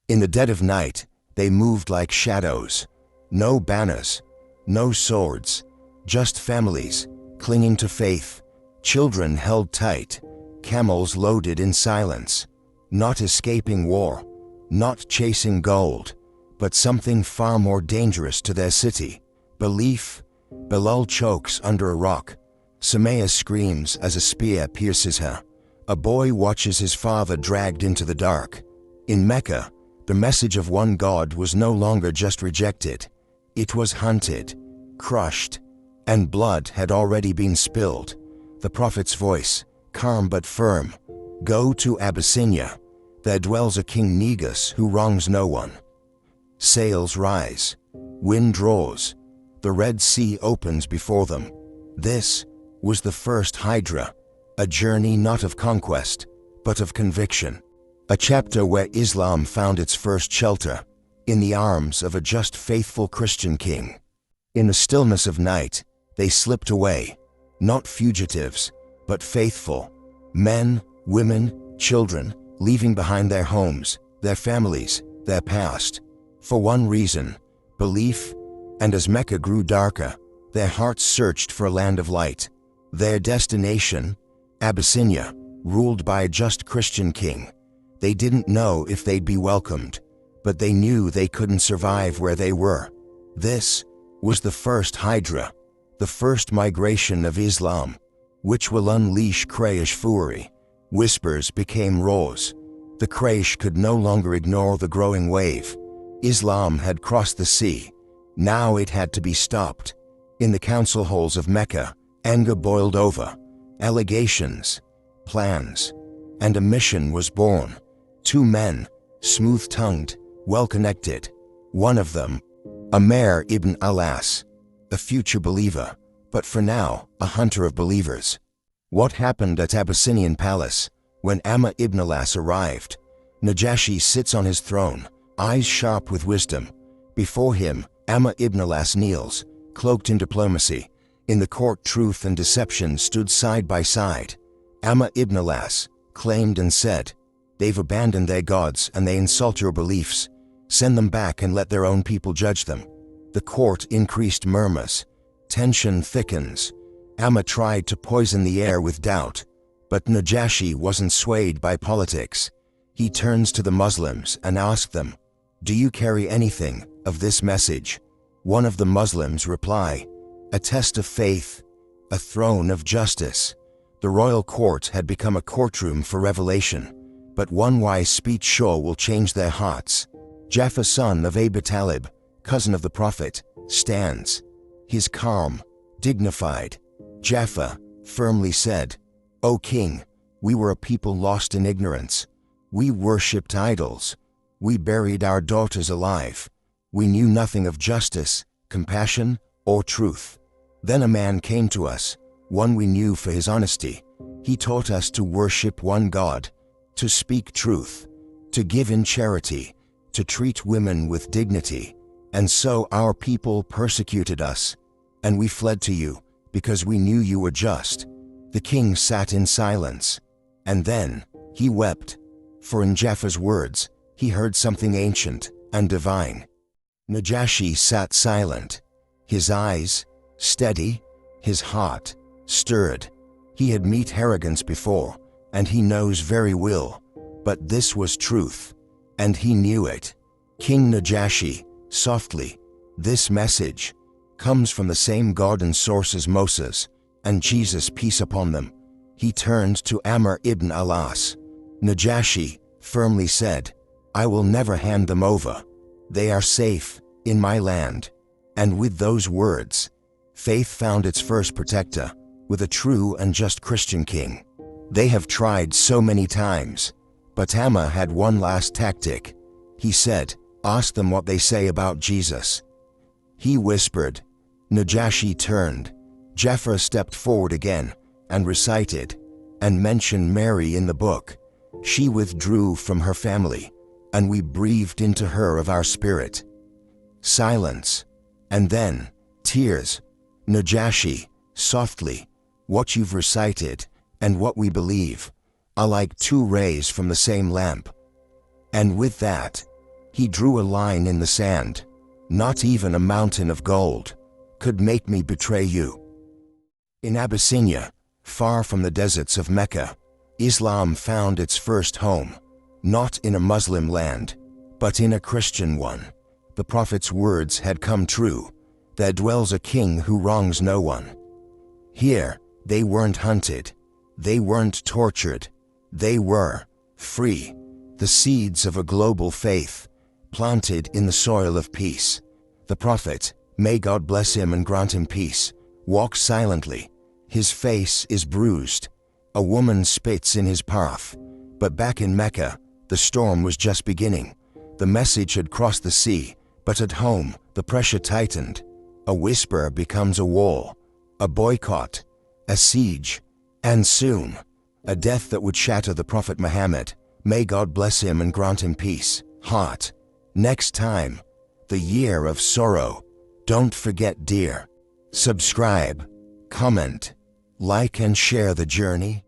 In the dead of night, they moved like shadows. No banners, no swords, just families, clinging to faith, children held tight, camels loaded in silence, not escaping war, not chasing gold, but something far more dangerous to their city, belief. Bilal chokes under a rock. Sumaya screams as a spear pierces her. A boy watches his father dragged into the dark. In Mecca, the message of one God was no longer just rejected. It was hunted, crushed, and blood had already been spilled. The prophet's voice, calm but firm, "Go to Abyssinia. There dwells a king Negus who wrongs no one." Sails rise. Wind roars. The Red Sea opens before them. This was the first Hijrah, a journey not of conquest, but of conviction. A chapter where Islam found its first shelter, in the arms of a just faithful Christian king. In the stillness of night, they slipped away, not fugitives, but faithful. Men, women, children, leaving behind their homes, their families, their past. For one reason, belief, and as Mecca grew darker, their hearts searched for a land of light. Their destination, Abyssinia, ruled by a just Christian king. They didn't know if they'd be welcomed, but they knew they couldn't survive where they were. This was the first Hijrah, the first migration of Islam, which will unleash Quraysh fury. Whispers became roars. The Quraysh could no longer ignore the growing wave. Islam had crossed the sea. Now it had to be stopped. In the council halls of Mecca, anger boiled over. Allegations, plans, and a mission was born. Two men, smooth-tongued, well-connected. One of them, Amr ibn al-As, a future believer, but for now, a hunter of believers. What happened at Abyssinian Palace when Amr ibn al-As arrived? Najashi sits on his throne, eyes sharp with wisdom. Before him, Amr ibn al-As kneels, cloaked in diplomacy. In the court, truth and deception stood side by side. Amr ibn al-As claimed and said, "They've abandoned their gods and they insult your beliefs. Send them back and let their own people judge them." The court increased murmurs. Tension thickens. Amr tried to poison the air with doubt, but Najashi wasn't swayed by politics. He turns to the Muslims and asks them, "Do you carry anything of this message?" One of the Muslims reply, "A test of faith, a throne of justice." The royal court had become a courtroom for revelation, but one wise speech sure will change their hearts. Jafar, son of Abi Talib, cousin of the Prophet, stands. He's calm, dignified. Jafar firmly said, "O king, we were a people lost in ignorance. We worshipped idols. We buried our daughters alive. We knew nothing of justice, compassion, or truth. Then a man came to us, one we knew for his honesty. He taught us to worship one God, to speak truth, to give in charity, to treat women with dignity. And so our people persecuted us, and we fled to you, because we knew you were just." The king sat in silence, and then he wept, for in Jafar's words, he heard something ancient and divine. Najashi sat silent, his eyes steady, his heart stirred. He had met arrogance before, and he knows very well, but this was truth, and he knew it. King Najashi, softly, "This message comes from the same God and source as Moses and Jesus, peace upon them." He turned to Amr ibn al-As. Najashi firmly said, "I will never hand them over. They are safe in my land." And with those words, faith found its first protector, with a true and just Christian king. They have tried so many times, but Amr had one last tactic. He said, "Ask them what they say about Jesus." He whispered. Najashi turned. Jafar stepped forward again and recited, and mentioned Mary in the book. She withdrew from her family, and we breathed into her of our spirit. Silence, and then tears. Najashi, softly, "What you've recited and what we believe are like two rays from the same lamp." And with that, He drew a line in the sand. Not even a mountain of gold could make me betray you. In Abyssinia, far from the deserts of Mecca, Islam found its first home, not in a Muslim land, but in a Christian one. The Prophet's words had come true. There dwells a king who wrongs no one. Here, they weren't hunted. They weren't tortured. They were free. The seeds of a global faith, planted in the soil of peace. The Prophet, may God bless him and grant him peace, walks silently. His face is bruised. A woman spits in his path. But back in Mecca, the storm was just beginning. The message had crossed the sea, but at home, the pressure tightened. A whisper becomes a wall, a boycott, a siege, and soon, a death that would shatter the Prophet Muhammad. May God bless him and grant him peace. Heart. Next time, the year of sorrow. Don't forget, dear. Subscribe, comment, like and share the journey.